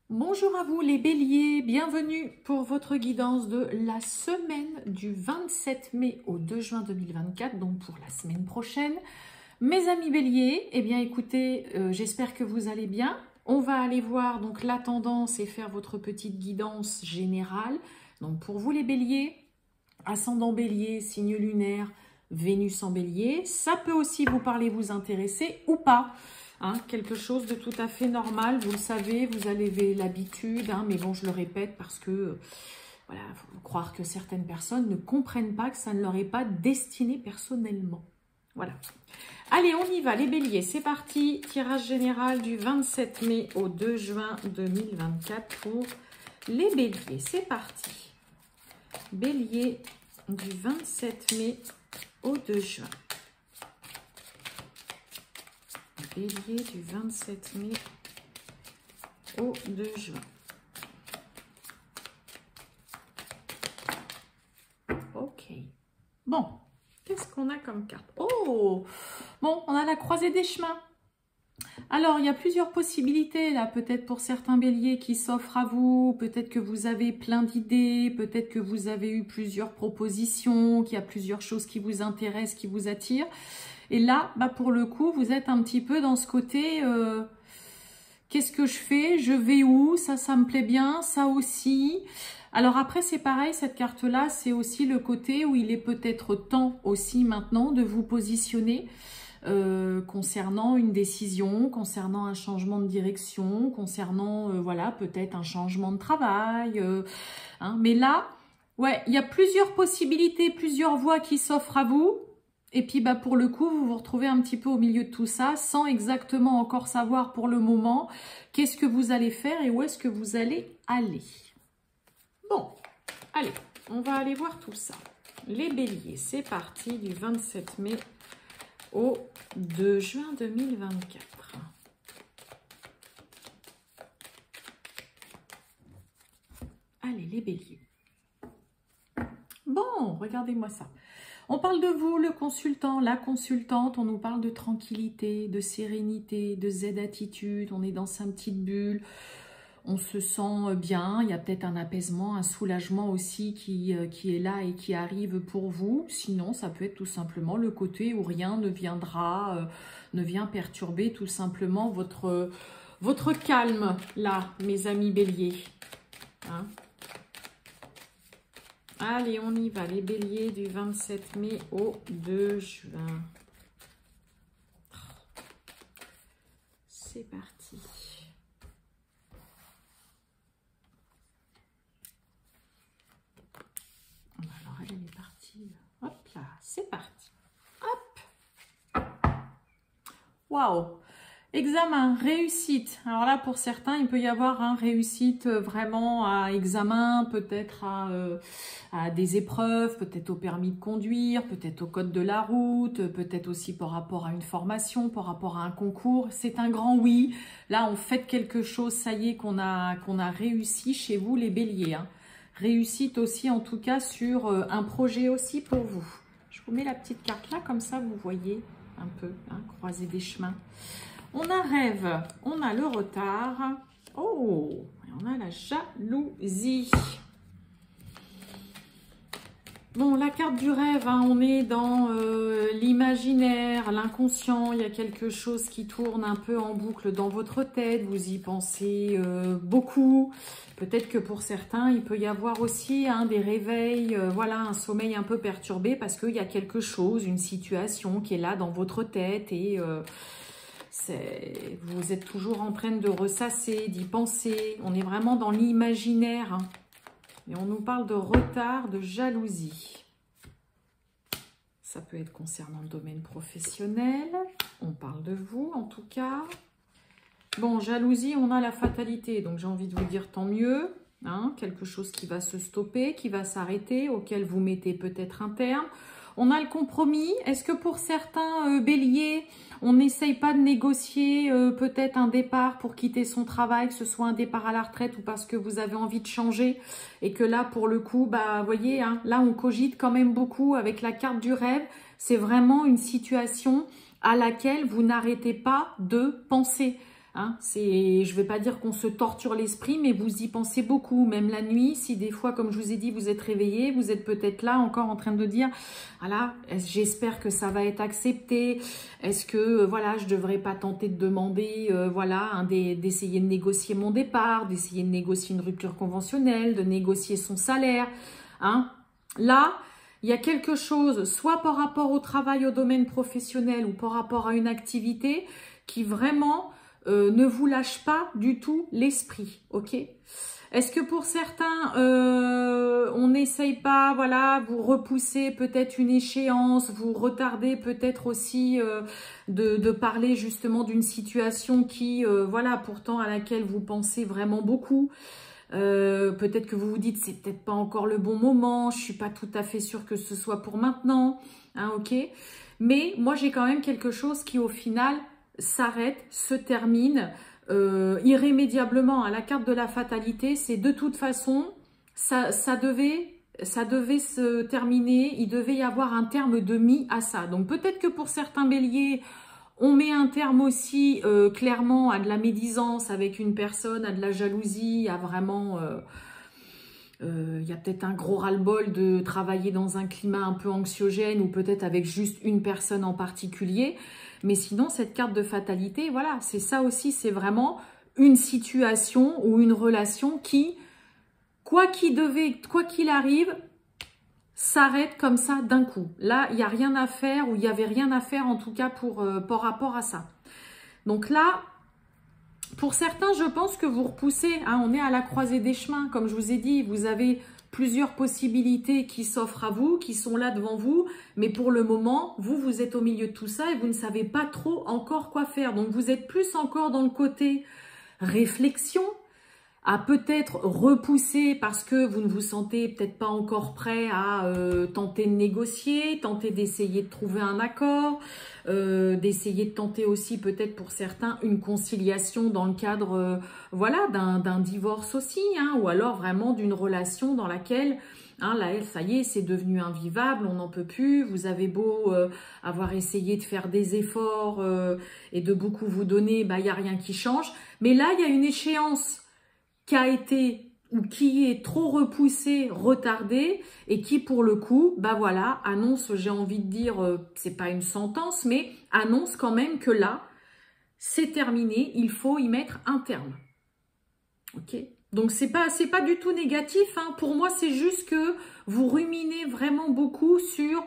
Bonjour à vous les béliers, bienvenue pour votre guidance de la semaine du 27 mai au 2 juin 2024, donc pour la semaine prochaine. Mes amis béliers, eh bien écoutez, j'espère que vous allez bien. On va aller voir donc la tendance et faire votre petite guidance générale. Donc pour vous les béliers, ascendant bélier, signe lunaire, Vénus en bélier, ça peut aussi vous parler, vous intéresser ou pas. Quelque chose de tout à fait normal, vous le savez, vous avez l'habitude, mais bon, je le répète parce que, voilà, il faut croire que certaines personnes ne comprennent pas que ça ne leur est pas destiné personnellement. Voilà. Allez, on y va, les béliers, c'est parti. Tirage général du 27 mai au 2 juin 2024 pour les béliers. C'est parti. Bélier du 27 mai au 2 juin. Bélier du 27 mai au 2 juin. Ok. Bon, qu'est-ce qu'on a comme carte? Oh, bon, on a la croisée des chemins. Alors, il y a plusieurs possibilités là, peut-être pour certains béliers qui s'offrent à vous, peut-être que vous avez plein d'idées, peut-être que vous avez eu plusieurs propositions, qu'il y a plusieurs choses qui vous intéressent, qui vous attirent. Et là, pour le coup, vous êtes un petit peu dans ce côté, qu'est-ce que je fais? Je vais où? Ça me plaît bien, ça aussi. Alors après, c'est pareil, cette carte-là, c'est aussi le côté où il est peut-être temps aussi maintenant de vous positionner concernant une décision, concernant un changement de direction, concernant, voilà, peut-être un changement de travail. Mais là, ouais, il y a plusieurs possibilités, plusieurs voies qui s'offrent à vous. Et puis, pour le coup, vous vous retrouvez un petit peu au milieu de tout ça, sans exactement encore savoir pour le moment qu'est-ce que vous allez faire et où est-ce que vous allez aller. Bon, allez, on va aller voir tout ça. Les béliers, c'est parti du 27 mai au 2 juin 2024. Allez, les béliers. Bon, regardez-moi ça. On parle de vous, le consultant, la consultante, on nous parle de tranquillité, de sérénité, de zen-attitude, on est dans sa petite bulle, on se sent bien, il y a peut-être un apaisement, un soulagement aussi qui est là et qui arrive pour vous. Sinon, ça peut être tout simplement le côté où rien ne viendra, ne vient perturber tout simplement votre calme, là, mes amis béliers. Allez, on y va, les béliers du 27 mai au 2 juin. C'est parti. Alors, elle est partie. Hop là, c'est parti. Hop. Waouh. Examen, réussite. Alors là, pour certains, il peut y avoir réussite vraiment à examen, peut-être à des épreuves, peut-être au permis de conduire, peut-être au code de la route, peut-être aussi par rapport à une formation, par rapport à un concours. C'est un grand oui. Là, on fait quelque chose, ça y est, qu'on a réussi chez vous, les béliers. Réussite aussi, en tout cas, sur un projet aussi pour vous. Je vous mets la petite carte là, comme ça, vous voyez un peu, croiser des chemins. On a rêve, on a le retard, oh, et on a la jalousie. Bon, la carte du rêve, on est dans l'imaginaire, l'inconscient, il y a quelque chose qui tourne un peu en boucle dans votre tête, vous y pensez beaucoup. Peut-être que pour certains, il peut y avoir aussi des réveils, voilà, un sommeil un peu perturbé parce qu'il y a quelque chose, une situation qui est là dans votre tête et... vous êtes toujours en train de ressasser, d'y penser. On est vraiment dans l'imaginaire. Et on nous parle de retard, de jalousie. Ça peut être concernant le domaine professionnel. On parle de vous, en tout cas. Bon, jalousie, on a la fatalité. Donc, j'ai envie de vous dire tant mieux. Quelque chose qui va se stopper, qui va s'arrêter, auquel vous mettez peut-être un terme. On a le compromis. Est-ce que pour certains béliers, on n'essaye pas de négocier peut-être un départ pour quitter son travail, que ce soit un départ à la retraite ou parce que vous avez envie de changer et que là, pour le coup, vous voyez, là, on cogite quand même beaucoup avec la carte du rêve. C'est vraiment une situation à laquelle vous n'arrêtez pas de penser. Hein, je ne vais pas dire qu'on se torture l'esprit, mais vous y pensez beaucoup, même la nuit. Si des fois, comme je vous ai dit, vous êtes réveillé, vous êtes peut-être là encore en train de dire, voilà, j'espère que ça va être accepté. Est-ce que, voilà, je ne devrais pas tenter de demander, voilà, d'essayer de négocier mon départ, d'essayer de négocier une rupture conventionnelle, de négocier son salaire. Hein. Là, il y a quelque chose, soit par rapport au travail, au domaine professionnel ou par rapport à une activité qui vraiment ne vous lâche pas du tout l'esprit, ok? Est-ce que pour certains, on n'essaye pas, voilà, vous repoussez peut-être une échéance, vous retardez peut-être aussi de parler justement d'une situation qui, voilà, pourtant à laquelle vous pensez vraiment beaucoup. Peut-être que vous vous dites, c'est peut-être pas encore le bon moment, je suis pas tout à fait sûre que ce soit pour maintenant, hein, ok? Mais moi, j'ai quand même quelque chose qui, au final, s'arrête, se termine irrémédiablement. À la carte de la fatalité, c'est de toute façon, ça devait se terminer, il devait y avoir un terme de mis à ça. Donc peut-être que pour certains béliers, on met un terme aussi clairement à de la médisance avec une personne, à de la jalousie, à vraiment... y a peut-être un gros ras-le-bol de travailler dans un climat un peu anxiogène ou peut-être avec juste une personne en particulier. Mais sinon, cette carte de fatalité, voilà, c'est ça aussi, c'est vraiment une situation ou une relation qui, quoi qu'il arrive, s'arrête comme ça d'un coup. Là, il n'y a rien à faire ou il n'y avait rien à faire en tout cas par rapport à ça. Donc là, pour certains, je pense que vous repoussez, hein, on est à la croisée des chemins, comme je vous ai dit, vous avez plusieurs possibilités qui s'offrent à vous, qui sont là devant vous, mais pour le moment, vous êtes au milieu de tout ça et vous ne savez pas trop encore quoi faire. Donc vous êtes plus encore dans le côté réflexion, à peut-être repousser parce que vous ne vous sentez peut-être pas encore prêt à tenter de négocier, tenter d'essayer de trouver un accord, d'essayer de tenter aussi peut-être pour certains une conciliation dans le cadre voilà, d'un divorce aussi, hein, ou alors vraiment d'une relation dans laquelle là, ça y est, c'est devenu invivable, on n'en peut plus, vous avez beau avoir essayé de faire des efforts et de beaucoup vous donner, bah, il n'y a rien qui change, mais là, il y a une échéance qui a été ou qui est trop repoussé, retardé et qui pour le coup, bah voilà, annonce, j'ai envie de dire, c'est pas une sentence, mais annonce quand même que là, c'est terminé, il faut y mettre un terme. Ok? Donc c'est pas du tout négatif, hein. Pour moi, c'est juste que vous ruminez vraiment beaucoup sur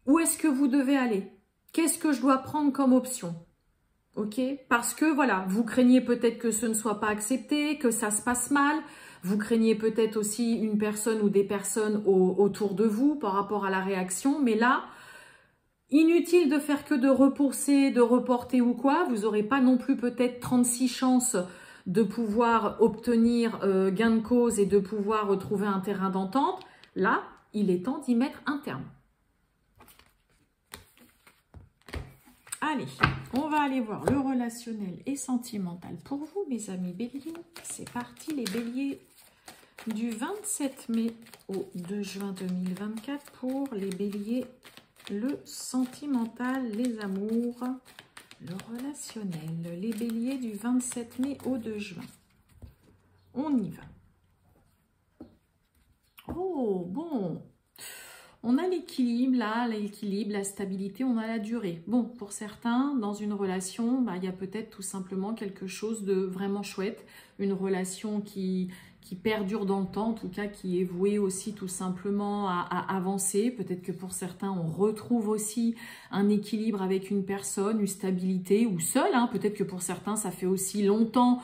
où est-ce que vous devez aller? Qu'est-ce que je dois prendre comme option? Ok, parce que voilà, vous craignez peut-être que ce ne soit pas accepté, que ça se passe mal. Vous craignez peut-être aussi une personne ou des personnes autour de vous par rapport à la réaction. Mais là, inutile de faire que de repousser, de reporter ou quoi. Vous n'aurez pas non plus peut-être 36 chances de pouvoir obtenir gain de cause et de pouvoir retrouver un terrain d'entente. Là, il est temps d'y mettre un terme. Allez, on va aller voir le relationnel et sentimental pour vous, mes amis béliers. C'est parti, les béliers du 27 mai au 2 juin 2024 pour les béliers, le sentimental, les amours, le relationnel. Les béliers du 27 mai au 2 juin. On y va. Oh, bon. On a l'équilibre, là, l'équilibre, la stabilité, on a la durée. Bon, pour certains, dans une relation, bah, il y a peut-être tout simplement quelque chose de vraiment chouette. Une relation qui perdure dans le temps, en tout cas qui est vouée aussi tout simplement à avancer. Peut-être que pour certains, on retrouve aussi un équilibre avec une personne, une stabilité, ou seul. Hein. Peut-être que pour certains, ça fait aussi longtemps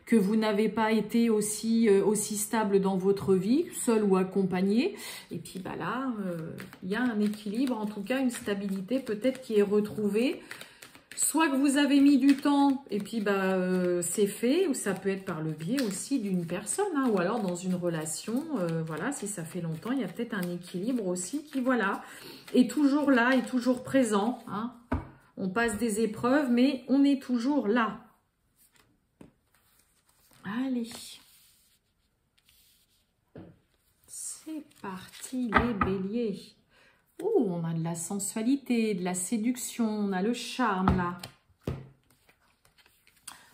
que vous n'avez pas été aussi stable dans votre vie, seul ou accompagné. Et puis bah là, il y a un équilibre, en tout cas une stabilité peut-être qui est retrouvée. Soit que vous avez mis du temps et puis bah, c'est fait, ou ça peut être par le biais aussi d'une personne, hein, ou alors dans une relation, voilà, si ça fait longtemps, il y a peut-être un équilibre aussi qui, voilà, est toujours là, est toujours présent. Hein. On passe des épreuves, mais on est toujours là. Allez, c'est parti les béliers. Oh, on a de la sensualité, de la séduction, on a le charme là.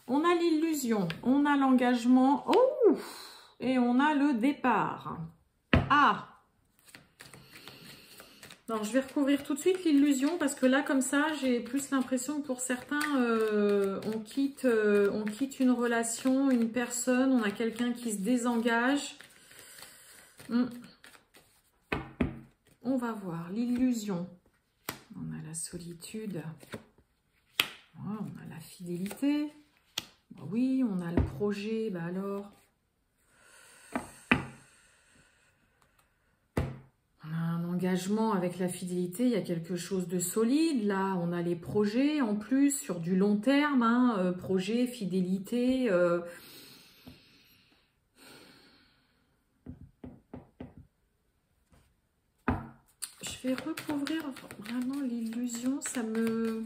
On a l'illusion, on a l'engagement, oh, et on a le départ. Ah! Alors, je vais recouvrir tout de suite l'illusion parce que là, comme ça, j'ai plus l'impression que pour certains, on quitte une relation, une personne, on a quelqu'un qui se désengage. On va voir l'illusion. On a la solitude. Oh, on a la fidélité. Bah oui, on a le projet. Bah alors... engagement avec la fidélité, il y a quelque chose de solide. Là, on a les projets en plus sur du long terme, hein, projet, fidélité. Je vais recouvrir vraiment l'illusion, ça me...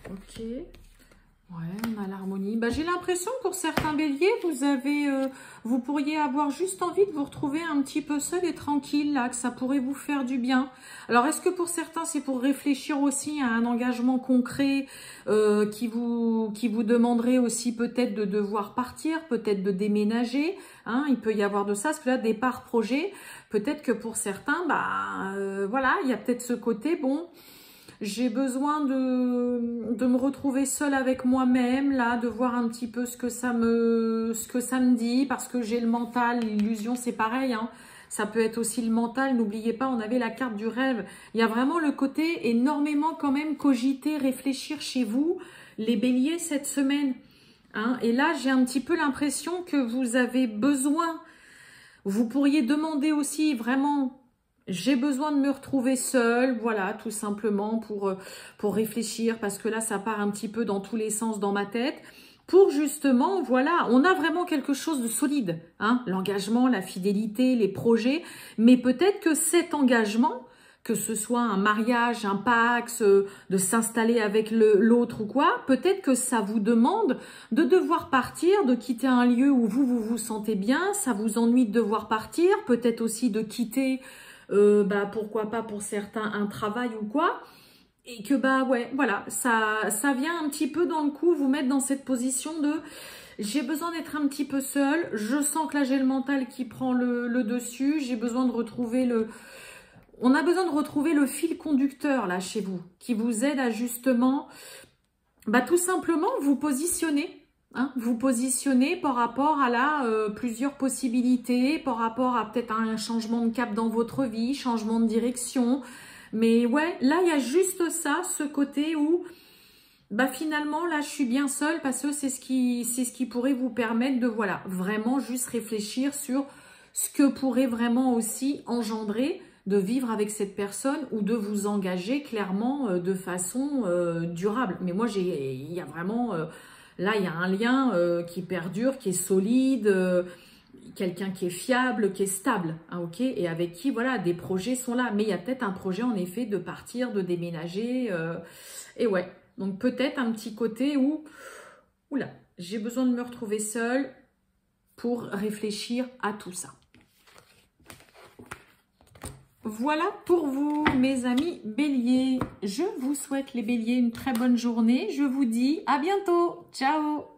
Ok. Ouais, on a l'harmonie. Bah, j'ai l'impression que pour certains béliers, vous pourriez avoir juste envie de vous retrouver un petit peu seul et tranquille, là, que ça pourrait vous faire du bien. Alors, est-ce que pour certains, c'est pour réfléchir aussi à un engagement concret qui vous demanderait aussi peut-être de devoir partir, peut-être de déménager, hein, il peut y avoir de ça, parce que là, départ projet, peut-être que pour certains, voilà, il y a peut-être ce côté, bon... J'ai besoin de me retrouver seule avec moi-même, là, de voir un petit peu ce que ça me dit, parce que j'ai le mental, l'illusion, c'est pareil, hein. Ça peut être aussi le mental, n'oubliez pas, on avait la carte du rêve. Il y a vraiment le côté énormément quand même cogiter, réfléchir chez vous, les béliers, cette semaine. Hein. Et là, j'ai un petit peu l'impression que vous avez besoin, vous pourriez demander aussi vraiment... J'ai besoin de me retrouver seule, voilà, tout simplement pour réfléchir, parce que là, ça part un petit peu dans tous les sens dans ma tête. Pour justement, voilà, on a vraiment quelque chose de solide, hein, l'engagement, la fidélité, les projets, mais peut-être que cet engagement, que ce soit un mariage, un pax, de s'installer avec l'autre ou quoi, peut-être que ça vous demande de devoir partir, de quitter un lieu où vous vous sentez bien, ça vous ennuie de devoir partir, peut-être aussi de quitter... pourquoi pas pour certains un travail ou quoi, et que ouais, voilà, ça vient un petit peu dans le coup, vous mettre dans cette position de j'ai besoin d'être un petit peu seule, je sens que là j'ai le mental qui prend le dessus, j'ai besoin de retrouver on a besoin de retrouver le fil conducteur là chez vous, qui vous aide à justement, tout simplement vous positionner. Hein, vous positionnez par rapport à plusieurs possibilités, par rapport à peut-être un changement de cap dans votre vie, changement de direction. Mais ouais, là, il y a juste ça, ce côté où finalement, là, je suis bien seule parce que c'est ce qui pourrait vous permettre de, voilà, vraiment juste réfléchir sur ce que pourrait vraiment aussi engendrer de vivre avec cette personne ou de vous engager clairement de façon durable. Mais moi, il y a vraiment... Là, il y a un lien qui perdure, qui est solide, quelqu'un qui est fiable, qui est stable, hein, ok, et avec qui, voilà, des projets sont là. Mais il y a peut-être un projet, en effet, de partir, de déménager. Et ouais, donc peut-être un petit côté où, oula, j'ai besoin de me retrouver seule pour réfléchir à tout ça. Voilà pour vous, mes amis béliers. Je vous souhaite, les béliers, une très bonne journée. Je vous dis à bientôt. Ciao!